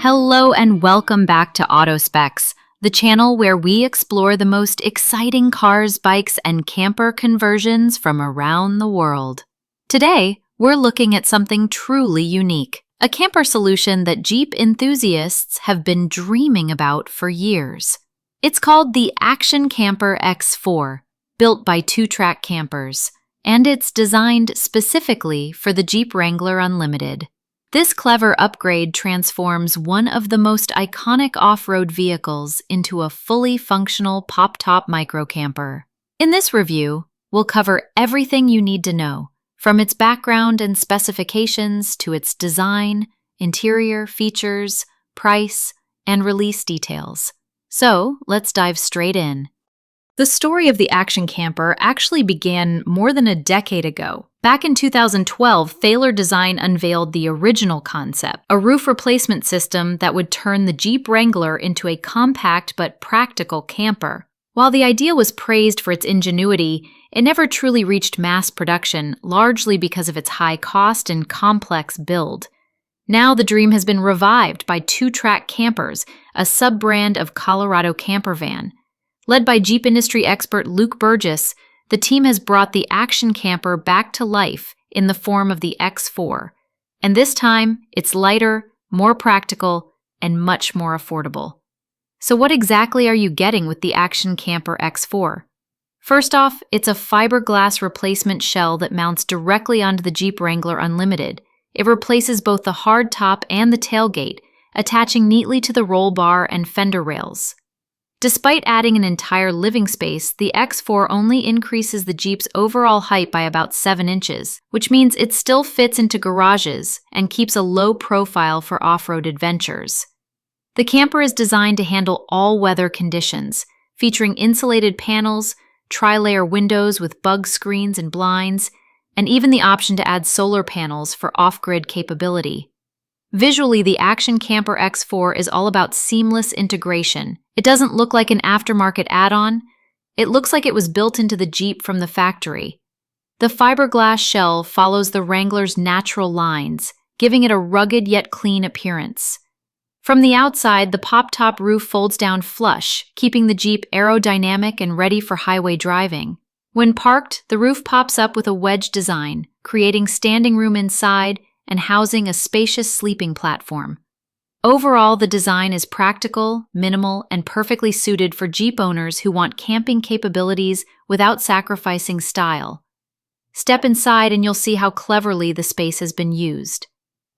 Hello and welcome back to Auto Specs, the channel where we explore the most exciting cars, bikes, and camper conversions from around the world. Today, we're looking at something truly unique, a camper solution that Jeep enthusiasts have been dreaming about for years. It's called the ActionCamper X4, built by two-track campers, and it's designed specifically for the Jeep Wrangler Unlimited. This clever upgrade transforms one of the most iconic off-road vehicles into a fully functional pop-top microcamper. In this review, we'll cover everything you need to know, from its background and specifications to its design, interior features, price, and release details. So, let's dive straight in. The story of the ActionCamper actually began more than a decade ago. Back in 2012, Thaler Design unveiled the original concept, a roof replacement system that would turn the Jeep Wrangler into a compact but practical camper. While the idea was praised for its ingenuity, it never truly reached mass production, largely because of its high cost and complex build. Now the dream has been revived by two-track campers, a sub-brand of Colorado camper van. Led by Jeep industry expert Luke Burgess, the team has brought the ActionCamper back to life in the form of the X4. And this time, it's lighter, more practical, and much more affordable. So what exactly are you getting with the ActionCamper X4? First off, it's a fiberglass replacement shell that mounts directly onto the Jeep Wrangler Unlimited. It replaces both the hardtop and the tailgate, attaching neatly to the roll bar and fender rails. Despite adding an entire living space, the X4 only increases the Jeep's overall height by about 7 inches, which means it still fits into garages and keeps a low profile for off-road adventures. The camper is designed to handle all weather conditions, featuring insulated panels, tri-layer windows with bug screens and blinds, and even the option to add solar panels for off-grid capability. Visually, the ActionCamper X4 is all about seamless integration. It doesn't look like an aftermarket add-on. It looks like it was built into the Jeep from the factory. The fiberglass shell follows the Wrangler's natural lines, giving it a rugged yet clean appearance. From the outside, the pop-top roof folds down flush, keeping the Jeep aerodynamic and ready for highway driving. When parked, the roof pops up with a wedge design, creating standing room inside and housing a spacious sleeping platform. Overall, the design is practical, minimal, and perfectly suited for Jeep owners who want camping capabilities without sacrificing style. Step inside and you'll see how cleverly the space has been used.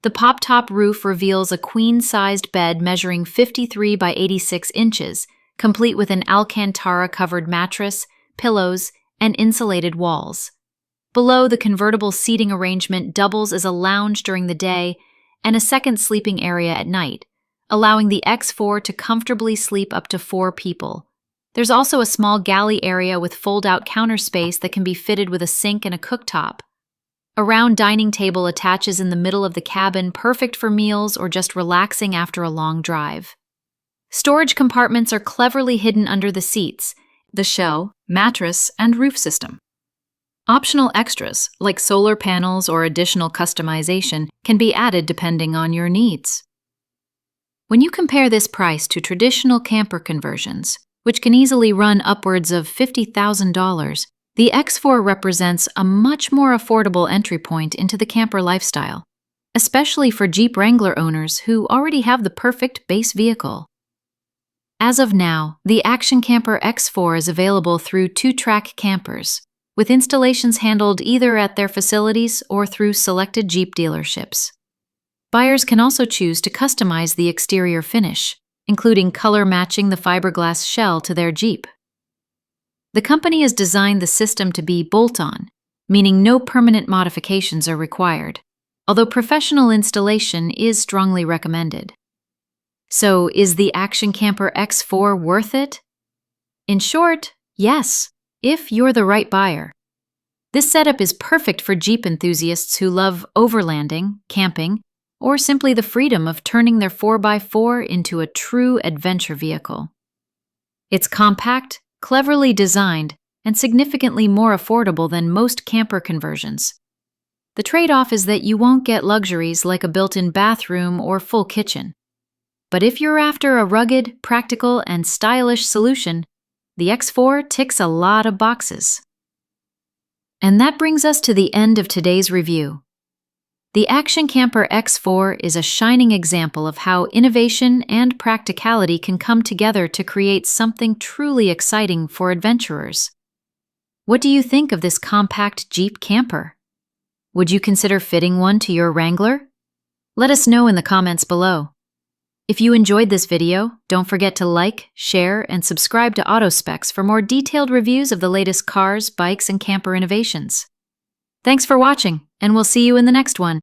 The pop-top roof reveals a queen-sized bed measuring 53 by 86 inches, complete with an Alcantara-covered mattress, pillows, and insulated walls. Below, the convertible seating arrangement doubles as a lounge during the day and a second sleeping area at night, allowing the X4 to comfortably sleep up to 4 people. There's also a small galley area with fold-out counter space that can be fitted with a sink and a cooktop. A round dining table attaches in the middle of the cabin, perfect for meals or just relaxing after a long drive. Storage compartments are cleverly hidden under the seats, the shell, mattress, and roof system. Optional extras, like solar panels or additional customization, can be added depending on your needs. When you compare this price to traditional camper conversions, which can easily run upwards of $50,000, the X4 represents a much more affordable entry point into the camper lifestyle, especially for Jeep Wrangler owners who already have the perfect base vehicle. As of now, the ActionCamper X4 is available through two-track campers, with installations handled either at their facilities or through selected Jeep dealerships. Buyers can also choose to customize the exterior finish, including color matching the fiberglass shell to their Jeep. The company has designed the system to be bolt-on, meaning no permanent modifications are required, although professional installation is strongly recommended. So, is the ActionCamper X4 worth it? In short, yes, if you're the right buyer. This setup is perfect for Jeep enthusiasts who love overlanding, camping, or simply the freedom of turning their 4x4 into a true adventure vehicle. It's compact, cleverly designed, and significantly more affordable than most camper conversions. The trade-off is that you won't get luxuries like a built-in bathroom or full kitchen. But if you're after a rugged, practical, and stylish solution, the X4 ticks a lot of boxes. And that brings us to the end of today's review. The ActionCamper X4 is a shining example of how innovation and practicality can come together to create something truly exciting for adventurers. What do you think of this compact Jeep camper? Would you consider fitting one to your Wrangler? Let us know in the comments below. If you enjoyed this video, don't forget to like, share, and subscribe to AutoSpecs for more detailed reviews of the latest cars, bikes, and camper innovations. Thanks for watching, and we'll see you in the next one.